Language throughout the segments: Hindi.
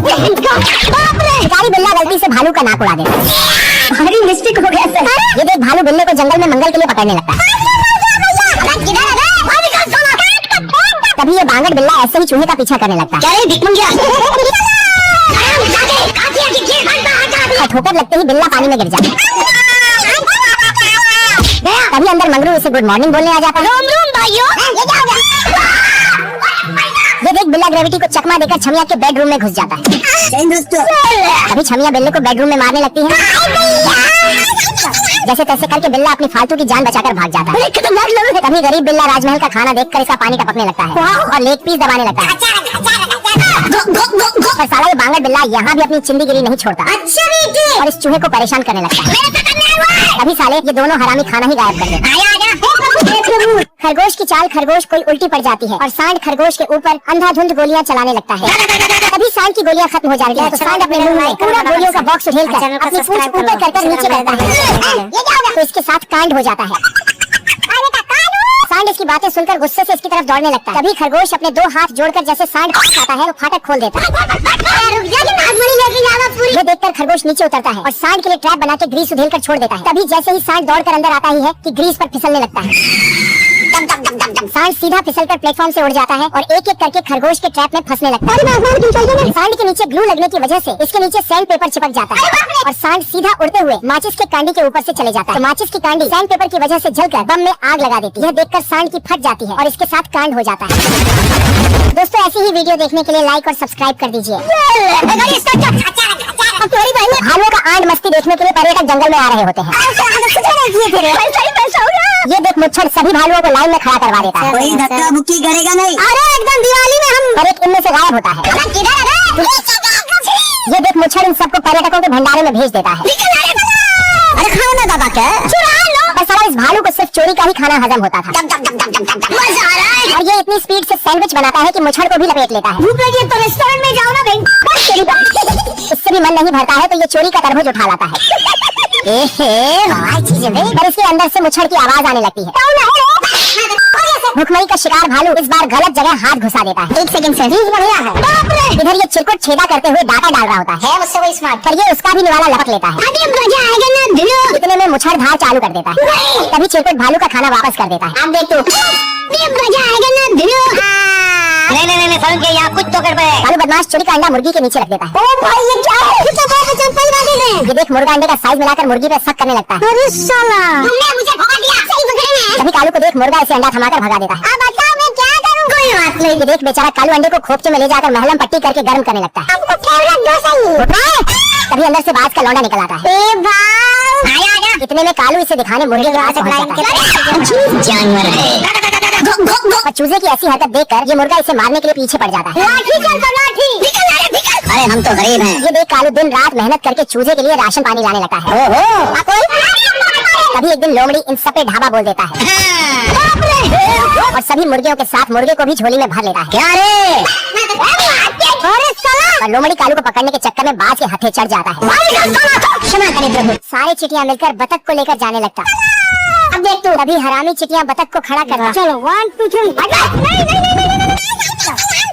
शिकारी बिल्ला गलती से भालू का नाक उड़ा देता है। भारी मिस्टेक हो गया सर। ये देख भालू बिल्ले को जंगल में मंगल के लिए पकड़ने लगता है। तभी ये बांगड़ बिल्ला ऐसे ही चूहे का पीछा करने लगता है। ठोकर लगते ही बिल्ला पानी में गिर जाता है। तभी अंदर मंगरू उसे गुड मॉर्निंग बोलने आ जाता है। ये देख बिल्ला ग्रेविटी को चकमा देकर छमिया के बेडरूम में घुस जाता है। अभी छमिया बिल्ले को बेडरूम में मारने लगती है। जैसे तैसे करके बिल्ला अपनी फालतू की जान बचाकर भाग जाता है। तभी गरीब बिल्ला राजमहल का खाना देखकर इसका पानी टपकने लगता है और लेग पीस दबाने लगता है। पर साला ये बांगड़ बिल्ला यहाँ भी अपनी चिंदीगिरी नहीं छोड़ता और इस चूहे को परेशान करने लगता है। अभी साले ये दोनों हरामी खाना ही गायब कर देते। खरगोश की चाल खरगोश कोई उल्टी पड़ जाती है और सांड खरगोश के ऊपर अंधाधुंध गोलियां चलाने लगता है। तभी सांड की गोलियां खत्म हो जाती है तो सांड अपने मुंह में पूरा गोलियों का बॉक्स उठेलकर अपनी पूंछ ऊपर कर नीचे करता है तो इसके साथ कांड हो जाता है। सांड इसकी बातें सुनकर गुस्से से इसकी तरफ दौड़ने लगता है। तभी खरगोश अपने दो हाथ जोड़कर जैसे सांड खाता है तो फाटक खोल देता है। ये देखकर खरगोश नीचे उतरता है और सांड के लिए ट्रैप बना के ग्रीस उधेलकर छोड़ देता है। तभी जैसे ही सांड दौड़कर अंदर आता ही है कि ग्रीस पर फिसलने लगता है। सांड सीधा फिसलकर प्लेटफॉर्म से उड़ जाता है और एक एक करके खरगोश के ट्रैप में फंसने लगता है। सांड के नीचे ग्लू लगने की वजह से इसके नीचे सैंड पेपर चिपक जाता है और सांड सीधा उड़ते हुए माचिस के कांडी के ऊपर से चले जाता है। तो माचिस की कांडी सैंड पेपर की वजह से जलकर बम में आग लगा देती है। यह देखकर सांड की फट जाती है और इसके साथ कांड हो जाता है। दोस्तों ऐसी ही वीडियो देखने के लिए लाइक और सब्सक्राइब कर दीजिए। भालू का आंड मस्ती देखने के लिए पर्यटक जंगल में आ रहे होते हैं। ये देख मुच्छड़ सभी भालुओं को लाइन में खड़ा करवा देता है। कोई धक्का मुक्की करेगा नहीं। अरे एकदम दिवाली में हम और एक इनमें से गायब होता है। ये देख मुच्छड़ इन सबको पर्यटकों के भंडारे में भेज देता है। अरे खाओ ना दादा क्या? पर साला इस भालू को सिर्फ चोरी का ही खाना हजम होता था। मजा आ रहा है। और ये इतनी स्पीड से सैंडविच बनाता है कि मुच्छड़ को भी लपेट लेता है। भूख लगी है तो रेस्टोरेंट में जाओ ना भाई। इससे भी मन नहीं भरता है तो ये चोरी का तरबूज उठा लाता है। पर इसके अंदर से मुच्छड़ की आवाज आने लगती है। भुखमरी का शिकार भालू इस बार गलत जगह हाथ घुसा देता है। 1 सेकंड से बढ़िया है। इधर ये चिरकुट छेदा करते हुए डाटा डाल रहा होता है मुझसे कोई स्मार्ट। पर ये उसका भी निवाला लपक लेता है। अभी मजा आएगा ना दिलो। इतने में मुच्छड़ धार चालू कर देता है। तभी चिरकुट भालू का खाना वापस कर देता है। अब देख तू। अभी मजा आएगा ना दिलो। नहीं समझ गया यहाँ कुछ तो कर पाए। भालू बदमाश चोरी का अंडा मुर्गी के नीचे रख देता है। ओ भाई ये क्या है? ये देख मुर्गा अंडे का साइज मिलाकर मुर्गी पे शक करने लगता है। अरे साला तुमने मुझे भगा दिया। सही पकड़े हैं। तभी कालू को देख मुर्गा इसे अंडा थमाकर भगा देता है। अब बताओ मैं क्या करूँ? कोई बात नहीं। ये देख बेचारा कालू अंडे को खोपचे में ले जाकर महलम पट्टी करके गर्म करने लगता है। आपको फेवरेट डोसा ही। तभी अंदर से बाज का लौंडा निकल आता है। ए भाई आया। इतने में कालू इसे दिखाने मुर्गे के पास पहुंच जाता है। जानवर है। और चूजे की ऐसी हरकत देखकर ये मुर्गा इसे मारने के लिए पीछे पड़ जाता है। लाठी चल तो लाठी। अरे हम तो गरीब हैं। ये देख कालू दिन रात मेहनत करके चूजे के लिए राशन पानी लाने लगता है। तभी एक दिन लोमड़ी इन सब पे ढाबा बोल देता है और सभी मुर्गियों के साथ मुर्गे को भी झोली में भर लेता है। क्या रे? और लोमड़ी कालू को पकड़ने के चक्कर में बाज के हथे चढ़ जाता है। क्षमा करें प्रभु। सारे चिटियां मिलकर बतख को लेकर जाने लगता है। अब देख तू। तभी हरामी चिटियां बतख को खड़ा करता। चलो 1 2 3।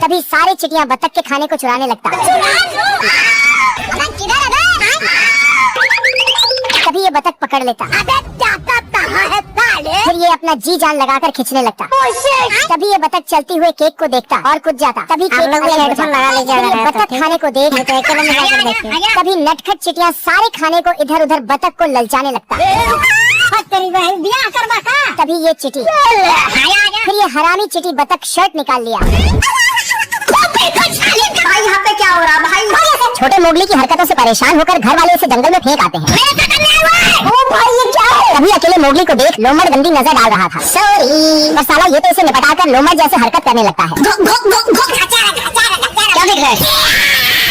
तभी सारे चिटियां बतख के खाने को चुराने लगता। तभी ये बतख पकड़ लेता। फिर ये अपना जी जान लगाकर खींचने लगता। तभी ये बतख चलती हुए केक को देखता और कूद जाता। तभी हेडफोन लगा लीजिए। बतख खाने को देख तभी नटखट चिटियां सारे खाने को इधर उधर बतख को ललचाने लगता। तभी ये चिटी फिर ये हरामी चिटी बतख शर्ट निकाल लिया। भाई यहाँ पे क्या हो रहा भाई? छोटे मोगली की हरकतों से परेशान होकर घर वाले इसे जंगल में फेंक आते हैं। ओ भाई ये क्या है? तभी अकेले मोगली को देख लोमड़ गंदी नजर डाल रहा था। सॉरी। और साला ये तो इसे निपटाकर लोमड़ जैसे हरकत करने लगता है क्या देख रहे हैं?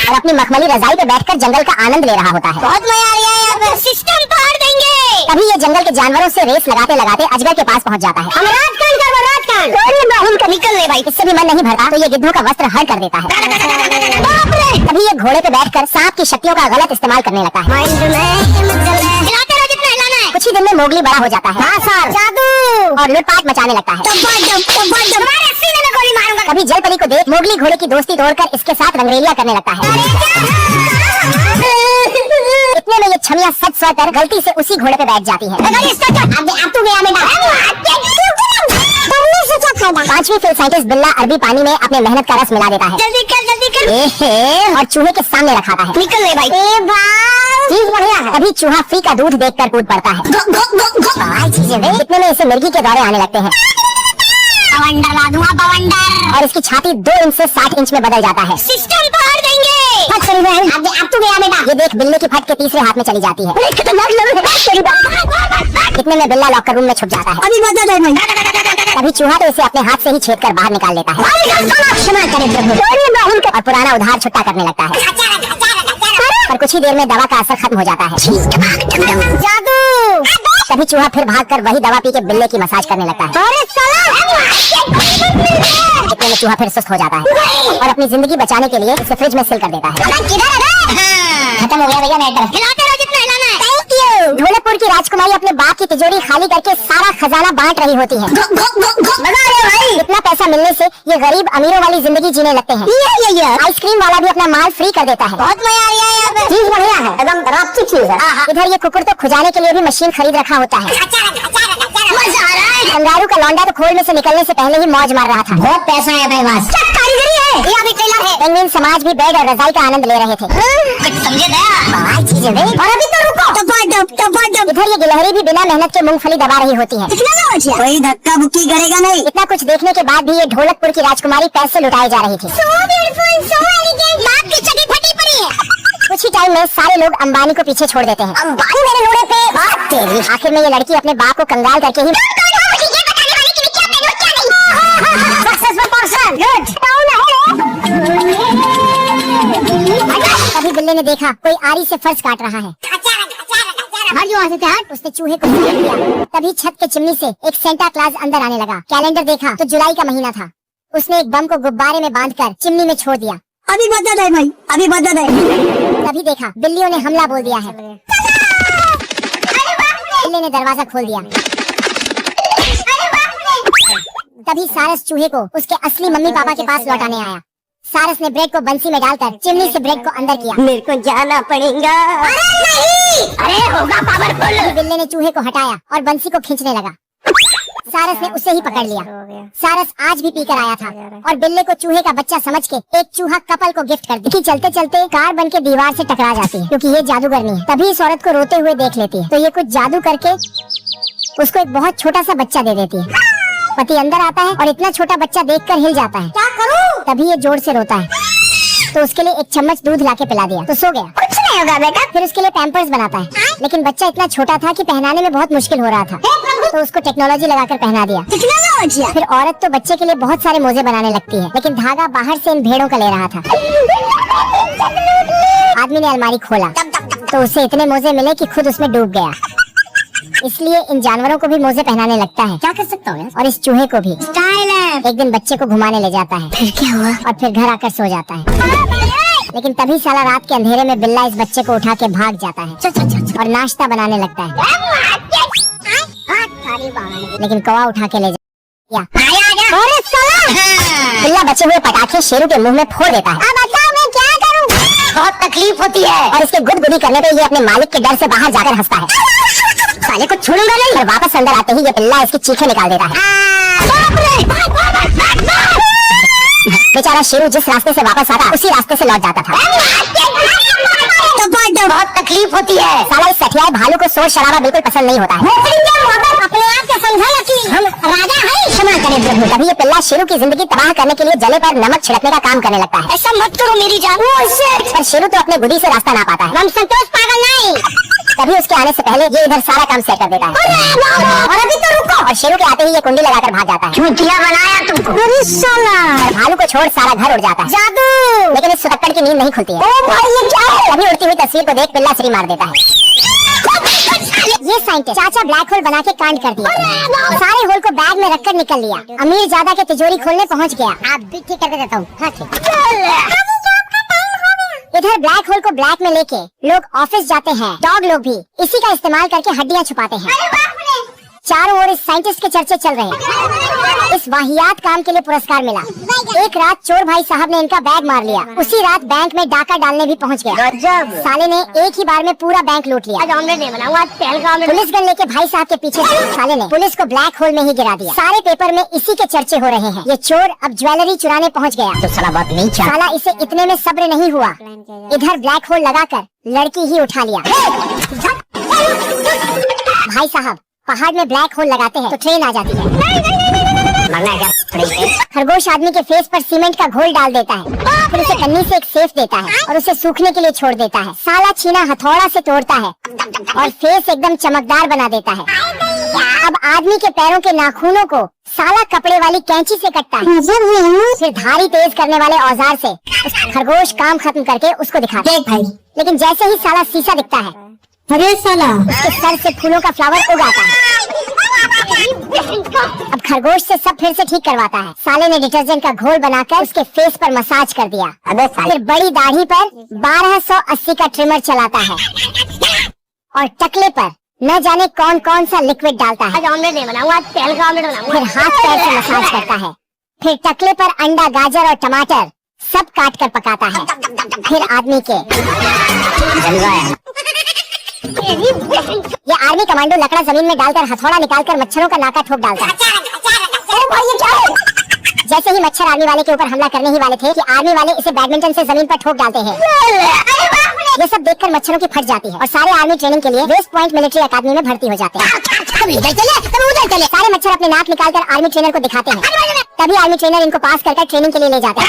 और अपनी मखमली रजाई पे बैठकर जंगल का आनंद ले रहा होता है। बहुत मजा आ रहा है यहाँ पे। सिस्टम फाड़ देंगे। तभी ये जंगल के जानवरों से रेस लगाते लगाते अजगर के पास पहुंच जाता है। निकल ले भाई। इससे भी मन नहीं भरता तो ये गिद्धों का वस्त्र हर कर देता है। तभी ये घोड़े पे बैठकर सांप की शक्तियों का गलत इस्तेमाल करने लगता है। कुछ ही दिन में मोगली बड़ा हो जाता है। हाँ सर, जादू और लूटपाट मचाने लगता है। कभी जल परी को देख मोगली घोड़े की दोस्ती तोड़कर इसके साथ रंगरेलियां करने लगता है। इतने में ये छमिया सच सोकर गलती से उसी घोड़े पे बैठ जाती है। पांचवी फिर साइंटिस्ट बिल्ला अरबी पानी में अपने मेहनत का रस मिला देता है। जल्दी कर और चूहे के सामने रखाता है। निकल ले भाई। चीज बढ़िया है। तभी चूहा फ्री का दूध देखकर कूद पड़ता है। इतने में इसे मिर्गी के दौरे आने लगते हैं बवंडर ला दूंगा, बवंडर। और इसकी छाती 2 इंच से 60 इंच में बदल जाता है। सिस्टम फाड़ देंगे। अब तू गया बेटा। ये देख बिल्ले की फट के तीसरे हाथ में चली जाती है। इतने में बिल्ला लॉकर रूम में छुप जाता है। अभी बता दे भाई। तभी चूहा तो इसे अपने हाथ से ही छेद कर बाहर निकाल लेता है। क्षमा करें प्रभु। और पुराना उधार छुट्टा करने लगता है। पर कुछ ही देर में दवा का असर खत्म हो जाता है। जादू। तभी चूहा फिर भागकर वही दवा पी के बिल्ले की मसाज करने लगता है। इतने में चूहा फिर सुस्त हो जाता है और अपनी जिंदगी बचाने के लिए इसे फ्रिज में सील कर देता है। खत्म हो गया भैया मैटर। हिलाते रहो जितना हिलाना है। Thank you. ढोलेपुर की राजकुमारी अपने बाप की तिजोरी खाली करके सारा खजाना बांट रही होती है। भाई। इतना पैसा मिलने से ये गरीब अमीरों वाली जिंदगी जीने लगते हैं। ये आइसक्रीम वाला भी अपना माल फ्री कर देता है। बहुत मजा आ रहा है यहाँ पे। चीज बढ़िया है, एकदम रास्ती चीज है। इधर ये कुकुर तो खुजाने के लिए भी मशीन खरीद रखा होता है। मजा आ रहा है। कंगारू का लौंडा तो खोल में से निकलने से पहले ही मौज मार रहा था। बहुत पैसा है भाई पास। कारीगरी है। यहाँ भी टेलर है। पेंगुइन समाज भी बेड और रजाई का आनंद ले रहे थे। कुछ समझे दया। और अभी तो रुको। इधर ये गिलहरी भी बिना मेहनत के मूंगफली दबा रही होती है। कोई धक्का बुक्की करेगा नहीं। इतना कुछ देखने के बाद भी ये ढोलकपुर की राजकुमारी पैसे लुटाई जा रही थी। कुछ ही टाइम में सारे लोग अंबानी को पीछे छोड़ देते हैं। अंबानी मेरे लोड़े पे। आखिर में ये लड़की अपने बाप को कंगाल करके ही तभी बिल्ली ने देखा कोई आरी से फर्श काट रहा है। उसने चूहे को पकड़ लिया। तभी छत के चिमनी से एक सेंटा क्लॉज अंदर आने लगा। कैलेंडर देखा तो जुलाई का महीना था। उसने एक बम को गुब्बारे में बांधकर चिमनी में छोड़ दिया। अभी बता दे भाई, अभी बता दे। तभी देखा बिल्लियों ने हमला बोल दिया है। बिल्ली ने दरवाजा खोल दिया। तभी सारस चूहे को उसके असली मम्मी पापा के पास लौटाने आया। सारस ने ब्रेड को बंसी में डालकर चिमनी से ब्रेड को अंदर किया। मेरे को जाना पड़ेगा। अरे होगा पावरफुल। बिल्ली ने चूहे को हटाया और बंसी को खींचने लगा। सारस ने उसे ही पकड़ लिया। सारस आज भी पीकर आया था और बिल्ली को चूहे का बच्चा समझ के एक चूहा कपल को गिफ्ट कर दिया। चलते चलते कार बन के दीवार से टकरा जाती है क्योंकि ये जादूगरनी है। तभी इस औरत को रोते हुए देख लेती है तो ये कुछ जादू करके उसको एक बहुत छोटा सा बच्चा दे देती है। पति अंदर आता है और इतना छोटा बच्चा देखकर हिल जाता है। क्या करूं? तभी ये जोर से रोता है तो उसके लिए एक चम्मच दूध लाके पिला दिया तो सो गया। कुछ नहीं होगा बेटा। फिर उसके लिए पैम्पर्स बनाता है लेकिन बच्चा इतना छोटा था कि पहनाने में बहुत मुश्किल हो रहा था तो उसको टेक्नोलॉजी लगाकर पहना दिया। टेक्नोलॉजी। फिर औरत तो बच्चे के लिए बहुत सारे मोजे बनाने लगती है लेकिन धागा बाहर से इन भेड़ों का ले रहा था। आदमी ने अलमारी खोला तो उसे इतने मोजे मिले कि खुद उसमें डूब गया। इसलिए इन जानवरों को भी मोजे पहनाने लगता है। क्या कर सकता हूँ और इस चूहे को भी। स्टाइल है। एक दिन बच्चे को घुमाने ले जाता है। फिर क्या हुआ? और फिर घर आकर सो जाता है। लेकिन तभी साला रात के अंधेरे में बिल्ला इस बच्चे को उठा के भाग जाता है और नाश्ता बनाने लगता है। लेकिन कौवा उठा के ले जाता बिल्ला बचे हुए पटाखे शेरू के मुंह में फोड़ देता है। अब बताओ मैं क्या करूँ? बहुत तकलीफ होती है और इसके गुदगुदी करने पे ये अपने मालिक के डर से बाहर जाकर हंसता है। साले को छोड़ूंगा नहीं। और वापस अंदर आते ही ये बिल्ला इसकी चीखें निकाल देता है। बेचारा शेरू जिस रास्ते से वापस आता उसी रास्ते से लौट जाता था। बहुत तकलीफ होती है। साला इस सठियाए भालू को शोर शराबा बिल्कुल पसंद नहीं होता है। अपने आप को समझा कि हम राजा हैं। क्षमा करें प्रभु। तभी ये पिल्ला शेरू की जिंदगी तबाह करने के लिए जले पर नमक छिड़कने का काम करने लगता है। ऐसा मत करो मेरी जान। पर शेरू तो अपने बुद्धि से रास्ता ना पाता है। हम संतोष पागल नहीं। तभी उसके आने से पहले ये इधर सारा काम सेट कर देता है। और अभी तो रुको। और शेरू के आते ही ये कुंडी लगाकर भाग जाता है। चूतिया बनाया तुमको। और भालू को छोड़ सारा घर उड़ जाता है। जादू। लेकिन इस सुतक्कड़ की नींद नहीं खुलती है। ओ भाई ये क्या है? तभी उड़ती हुई तस्वीर को देख पिल्ला श्री मार देता है। ये साइंटिस्ट चाचा ब्लैक होल बना के कांड कर दिया। सारे होल को बैग में रखकर निकल लिया। अमीर ज्यादा के तिजोरी खोलने पहुंच गया। आप भी ठीक करके देता हूँ। हाँ ठीक। इधर इधर ब्लैक होल को ब्लैक में लेके लोग ऑफिस जाते हैं, डॉग लोग भी इसी का इस्तेमाल करके हड्डियां छुपाते हैं। चारों ओर इस साइंटिस्ट के चर्चे चल रहे हैं। इस वाहियात काम के लिए पुरस्कार मिला। एक रात चोर भाई साहब ने इनका बैग मार लिया। उसी रात बैंक में डाका डालने भी पहुंच गया। साले ने एक ही बार में पूरा बैंक लूट लिया। आज ऑमलेट नहीं बनाऊंगा, आज तेल का ऑमलेट। पुलिस गन लेके भाई साहब के पीछे से साले ने पुलिस को ब्लैक होल में ही गिरा दिया। सारे पेपर में इसी के चर्चे हो रहे हैं। ये चोर अब ज्वेलरी चुराने पहुंच गया। तो साला बहुत नीच है। साला इसे इतने में सब्र नहीं हुआ, इधर ब्लैक होल लगाकर लड़की ही उठा लिया। भाई साहब पहाड़ में ब्लैक होल लगाते हैं तो ट्रेन आ जाती है। मरना है क्या? खरगोश आदमी के फेस पर सीमेंट का घोल डाल देता है, फिर उसे कन्नी से एक सेफ देता है और उसे सूखने के लिए छोड़ देता है। साला छीना हथौड़ा से तोड़ता है और फेस एकदम चमकदार बना देता है। अब आदमी के पैरों के नाखूनों को साला कपड़े वाली कैंची से कटता है, फिर धारी तेज करने वाले औजार से खरगोश काम खत्म करके उसको दिखाता है। लेकिन जैसे ही साला शीशा दिखता है, अरे साला उसके सर से फूलों का फ्लावर उग आता है। अब खरगोश से सब फिर से ठीक करवाता है। साले ने डिटर्जेंट का घोल बनाकर उसके फेस पर मसाज कर दिया। अबे साले फिर बड़ी दाढ़ी पर 1280 का ट्रिमर चलाता है और टकले पर न जाने कौन कौन सा लिक्विड डालता है। आज ऑमलेट नहीं बनाऊंगा, आज तेल का ऑमलेट बनाऊंगा। फिर हाथ पैर से मसाज करता है। फिर टकले पर अंडा, गाजर और टमाटर सब काट कर पकाता है। फिर आदमी के ये आर्मी कमांडो लकड़ा जमीन में डालकर हथौड़ा निकालकर मच्छरों का नाका ठोक डालता है। जैसे ही मच्छर आर्मी वाले के ऊपर हमला करने ही वाले थे कि आर्मी वाले इसे बैडमिंटन से जमीन पर ठोक डालते हैं। ये सब देखकर मच्छरों की फट जाती है और सारे आर्मी ट्रेनिंग के लिए वेस्ट पॉइंट मिलिट्री अकादमी में भर्ती हो जाते हैं। सारे मच्छर अपने नाक निकालकर आर्मी ट्रेनर को दिखाते हैं। तभी आर्मी ट्रेनर इनको पास कर ट्रेनिंग के लिए ले जाते हैं।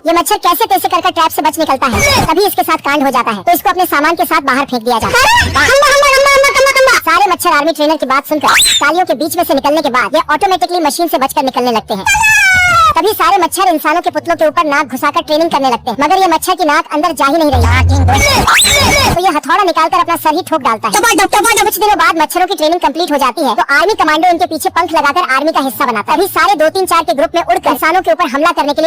ये मच्छर कैसे तैसे कर ट्रैप से बच निकलता है। तभी इसके साथ कांड हो जाता है तो इसको अपने सामान के साथ बाहर फेंक दिया जाता है। सारे मच्छर आर्मी ट्रेनर की बात सुनकर तालियों के बीच में से निकलने के बाद ये ऑटोमेटिकली मशीन से बचकर निकलने लगते हैं। तभी सारे मच्छर इंसानों के पुतलों के ऊपर नाक घुसाकर ट्रेनिंग करने लगते हैं, मगर ये मच्छर की नाक अंदर जा ही नहीं रही। तो ये हथौड़ा निकालकर अपना सर ही ठोक डालता है। कुछ दिनों बाद मच्छरों की ट्रेनिंग कंप्लीट हो जाती है तो आर्मी कमांडो इनके पीछे पंख लगाकर आर्मी का हिस्सा बनाता है। तभी सारे 2-3-4 के ग्रुप में उड़कर इंसानों के ऊपर हमला करने के लिए